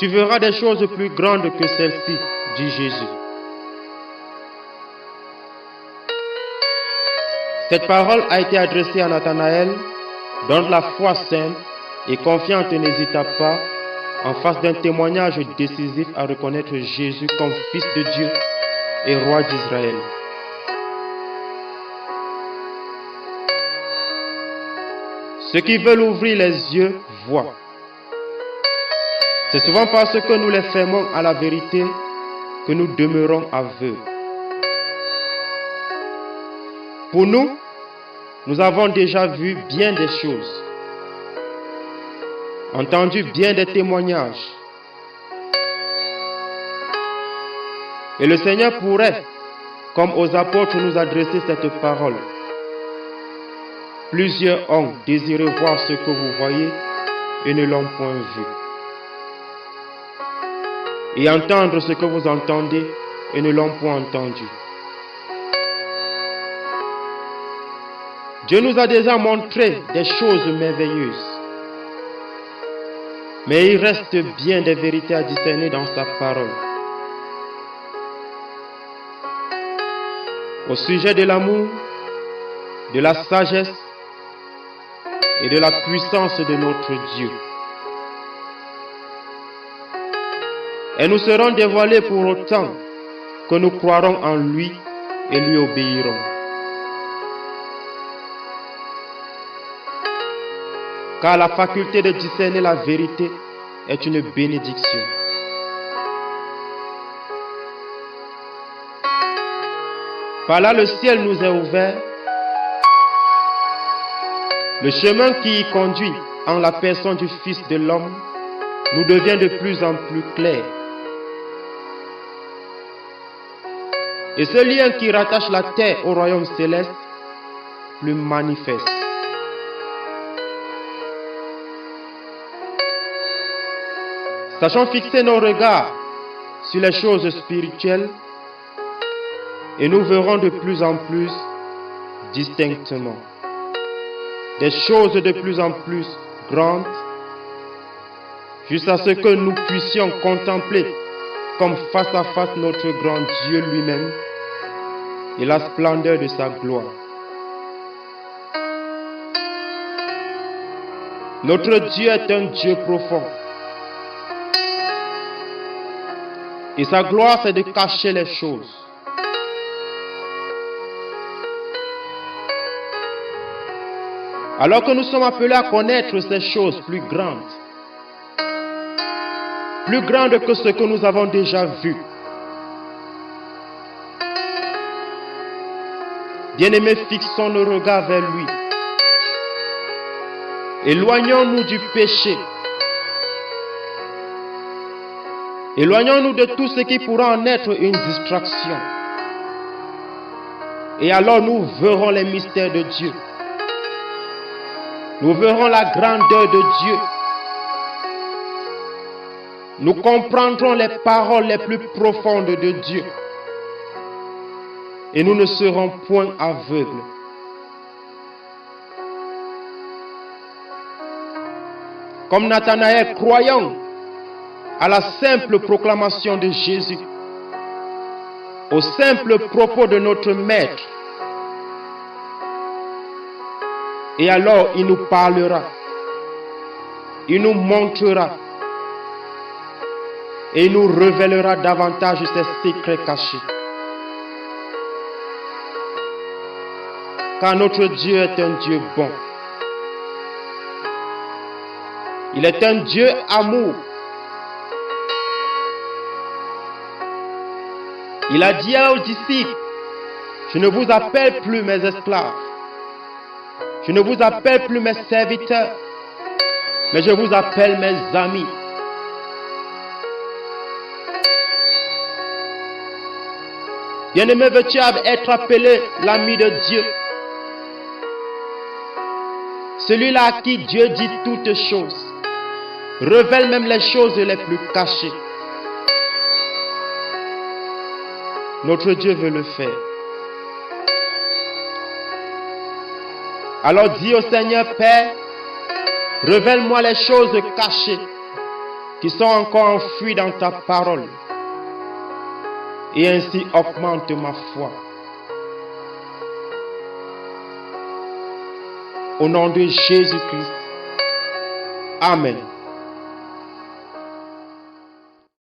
tu verras des choses plus grandes que celles-ci, dit Jésus. Cette parole a été adressée à Nathanaël, dont la foi simple et confiante n'hésita pas en face d'un témoignage décisif à reconnaître Jésus comme Fils de Dieu et Roi d'Israël. Ceux qui veulent ouvrir les yeux voient. C'est souvent parce que nous les fermons à la vérité que nous demeurons aveugles. Pour nous, nous avons déjà vu bien des choses, entendu bien des témoignages. Et le Seigneur pourrait, comme aux apôtres, nous adresser cette parole. Plusieurs ont désiré voir ce que vous voyez et ne l'ont point vu. Et entendre ce que vous entendez et ne l'ont point entendu. Dieu nous a déjà montré des choses merveilleuses. Mais il reste bien des vérités à discerner dans sa parole. Au sujet de l'amour, de la sagesse et de la puissance de notre Dieu. Elles nous seront dévoilées pour autant que nous croirons en lui et lui obéirons. Car la faculté de discerner la vérité est une bénédiction. Par là, le ciel nous est ouvert. Le chemin qui y conduit en la personne du Fils de l'homme nous devient de plus en plus clair. Et ce lien qui rattache la terre au royaume céleste, plus manifeste. Sachons fixer nos regards sur les choses spirituelles et nous verrons de plus en plus distinctement des choses de plus en plus grandes jusqu'à ce que nous puissions contempler comme face à face notre grand Dieu lui-même et la splendeur de sa gloire. Notre Dieu est un Dieu profond. Et sa gloire, c'est de cacher les choses. Alors que nous sommes appelés à connaître ces choses plus grandes que ce que nous avons déjà vu. Bien-aimés, fixons nos regards vers lui. Éloignons-nous du péché. Éloignons-nous de tout ce qui pourra en être une distraction. Et alors nous verrons les mystères de Dieu. Nous verrons la grandeur de Dieu. Nous comprendrons les paroles les plus profondes de Dieu. Et nous ne serons point aveugles. Comme Nathanaël, croyant à la simple proclamation de Jésus, au simple propos de notre Maître. Et alors il nous parlera, il nous montrera et il nous révélera davantage ses secrets cachés. Car notre Dieu est un Dieu bon. Il est un Dieu amour. Il a dit aux disciples, je ne vous appelle plus mes esclaves, je ne vous appelle plus mes serviteurs, mais je vous appelle mes amis. Bien-aimé, veux-tu être appelé l'ami de Dieu? Celui-là à qui Dieu dit toutes choses, révèle même les choses les plus cachées. Notre Dieu veut le faire. Alors dis au Seigneur, Père, révèle-moi les choses cachées qui sont encore enfouis dans ta parole, et ainsi augmente ma foi. Au nom de Jésus-Christ. Amen.